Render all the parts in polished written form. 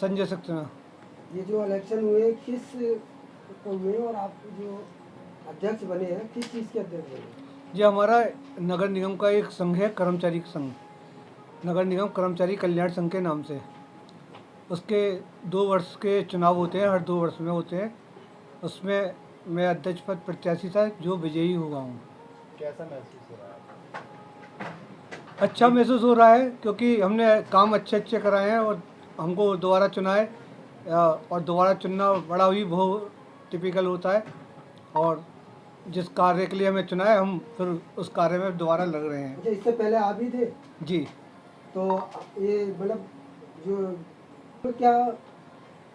संजय सक्सेना। ये जो इलेक्शन हुए किस को हुए और आप जो अध्यक्ष बने हैं किस चीज़ के अध्यक्ष बने? ये हमारा नगर निगम का एक संघ है, कर्मचारी संघ, नगर निगम कर्मचारी कल्याण संघ के नाम से। उसके 2 वर्ष के चुनाव होते हैं, हर 2 वर्ष में होते हैं। उसमें मैं अध्यक्ष पद प्रत्याशी था, जो विजयी हुआ हूँ। कैसा महसूस हो रहा है? अच्छा महसूस हो रहा है, क्योंकि हमने काम अच्छे कराए हैं और हमको दोबारा चुना है। और दोबारा चुनना बड़ा ही बहुत टिपिकल होता है, और जिस कार्य के लिए हमें चुना है, हम फिर उस कार्य में दोबारा लग रहे हैं। अच्छा, इससे पहले आप ही थे? जी। तो ये मतलब जो तो क्या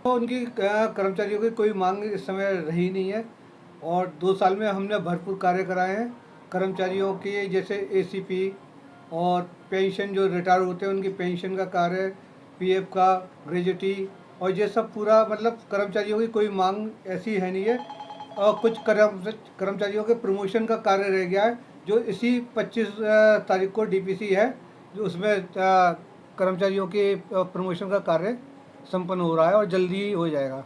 तो उनकी कर्मचारियों की कोई मांग इस समय रही नहीं है, और 2 साल में हमने भरपूर कार्य कराए हैं। कर्मचारियों के जैसे एसीपी और पेंशन, जो रिटायर होते हैं उनकी पेंशन का कार्य, पीएफ का, ग्रेजुटी, और ये सब पूरा, मतलब कर्मचारियों की कोई मांग ऐसी है नहीं है। और कुछ कर्मचारियों के प्रमोशन का कार्य रह गया है, जो इसी 25 तारीख को डीपीसी है, जो उसमें कर्मचारियों के प्रमोशन का कार्य संपन्न हो रहा है और जल्दी ही हो जाएगा।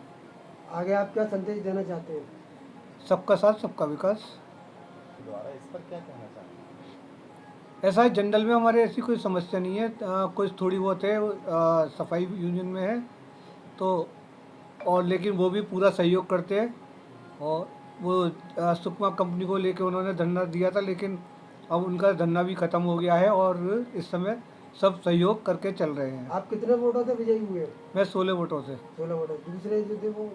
आगे आप क्या संदेश देना चाहते हैं? सबका साथ सबका विकास। द्वारा इस पर क्या कहना चाहते हैं? ऐसा है, जनरल में हमारे ऐसी कोई समस्या नहीं है। कुछ थोड़ी बहुत है, सफाई यूनियन में है तो, और लेकिन वो भी पूरा सहयोग करते हैं। और वो सुकमा कंपनी को लेके उन्होंने धरना दिया था, लेकिन अब उनका धरना भी ख़त्म हो गया है और इस समय सब सहयोग करके चल रहे हैं। आप कितने वोटों से विजयी हुए? मैं 16 वोटों से। 16 वोटों। दूसरे जो थे वो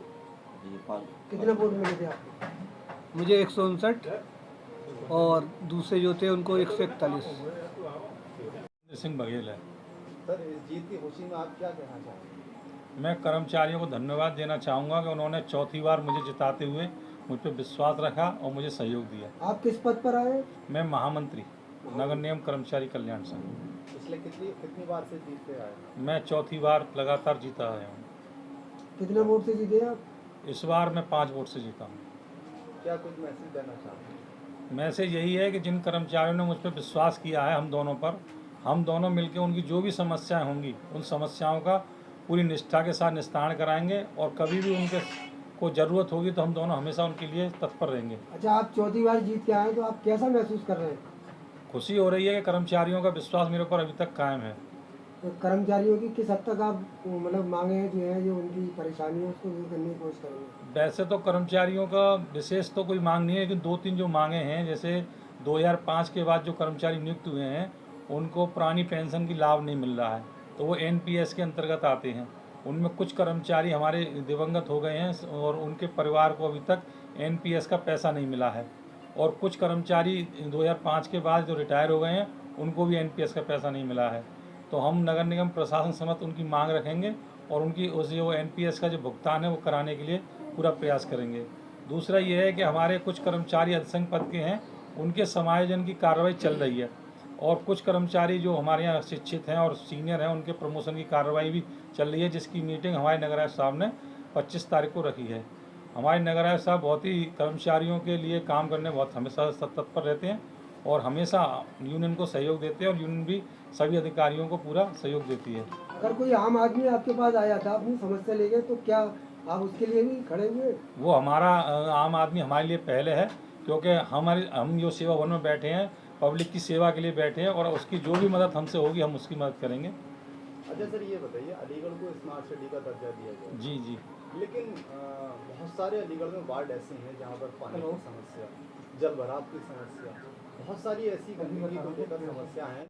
कितने वोट मिले थे आपको? मुझे 159 और दूसरे जो थे उनको 141। सिंह बघेल है। सर, इस जीत की खुशी में आप क्या कहना चाहेंगे? मैं कर्मचारियों को धन्यवाद देना चाहूँगा कि उन्होंने चौथी बार मुझे जिताते हुए मुझ पर विश्वास रखा और मुझे सहयोग दिया। आप किस पद पर आए? मैं महामंत्री, नगर निगम कर्मचारी कल्याण संघ। पिछले कितनी बार से जीतते आए हैं? मैं चौथी बार लगातार जीता आया हूँ। कितने वोट से जीते आप? इस बार मैं 5 वोट से जीता हूँ। क्या कुछ मैसेज देना चाहते हैं? मैसेज यही है कि जिन कर्मचारियों ने मुझ पर विश्वास किया है, हम दोनों मिलकर उनकी जो भी समस्याएं होंगी, उन समस्याओं का पूरी निष्ठा के साथ निस्तारण कराएंगे, और कभी भी उनके को ज़रूरत होगी तो हम दोनों हमेशा उनके लिए तत्पर रहेंगे। अच्छा, आप चौथी बार जीत के आए तो आप कैसा महसूस कर रहे हैं? खुशी हो रही है कि कर्मचारियों का विश्वास मेरे ऊपर अभी तक कायम है। तो कर्मचारियों की किस हद तक आप मतलब मांगे जो है, जो उनकी परेशानी है उसको दूर करने की कोशिश करेंगे? वैसे तो कर्मचारियों का विशेष तो कोई मांग नहीं है, लेकिन 2-3 जो मांगे हैं, जैसे 2005 के बाद जो कर्मचारी नियुक्त हुए हैं उनको पुरानी पेंशन की लाभ नहीं मिल रहा है, तो वो एनपीएस के अंतर्गत आते हैं। उनमें कुछ कर्मचारी हमारे दिवंगत हो गए हैं और उनके परिवार को अभी तक एनपीएस का पैसा नहीं मिला है, और कुछ कर्मचारी 2005 के बाद जो रिटायर हो गए हैं उनको भी एनपीएस का पैसा नहीं मिला है। तो हम नगर निगम प्रशासन समक्ष उनकी मांग रखेंगे और उनकी उस जो एनपीएस का जो भुगतान है वो कराने के लिए पूरा प्रयास करेंगे। दूसरा ये है कि हमारे कुछ कर्मचारी अल्पसंख्यक पद के हैं, उनके समायोजन की कार्रवाई चल रही है, और कुछ कर्मचारी जो हमारे यहाँ शिक्षित हैं और सीनियर हैं उनके प्रमोशन की कार्रवाई भी चल रही है, जिसकी मीटिंग हमारे नगर आयुक्त साहब ने 25 तारीख को रखी है। हमारे नगर आयुक्त साहब बहुत ही कर्मचारियों के लिए काम करने बहुत हमेशा तत्पर रहते हैं और हमेशा यूनियन को सहयोग देते हैं, और यूनियन भी सभी अधिकारियों को पूरा सहयोग देती है। अगर कोई आम आदमी आपके पास आया था अपनी समस्या लेके, तो क्या आप उसके लिए भी खड़े हुए? वो हमारा आम आदमी हमारे लिए पहले है, क्योंकि हम जो सेवा भवन में बैठे हैं पब्लिक की सेवा के लिए बैठे हैं, और उसकी जो भी मदद हमसे होगी हम उसकी मदद करेंगे। अच्छा सर, ये बताइए, अलीगढ़ को स्मार्ट सिटी का दर्जा दिया गया। जी जी। लेकिन बहुत सारे अलीगढ़ में वार्ड ऐसे हैं जहाँ पर पानी की समस्या, जल भराव की समस्या, बहुत सारी ऐसी गंदगी को लेकर समस्या हैं।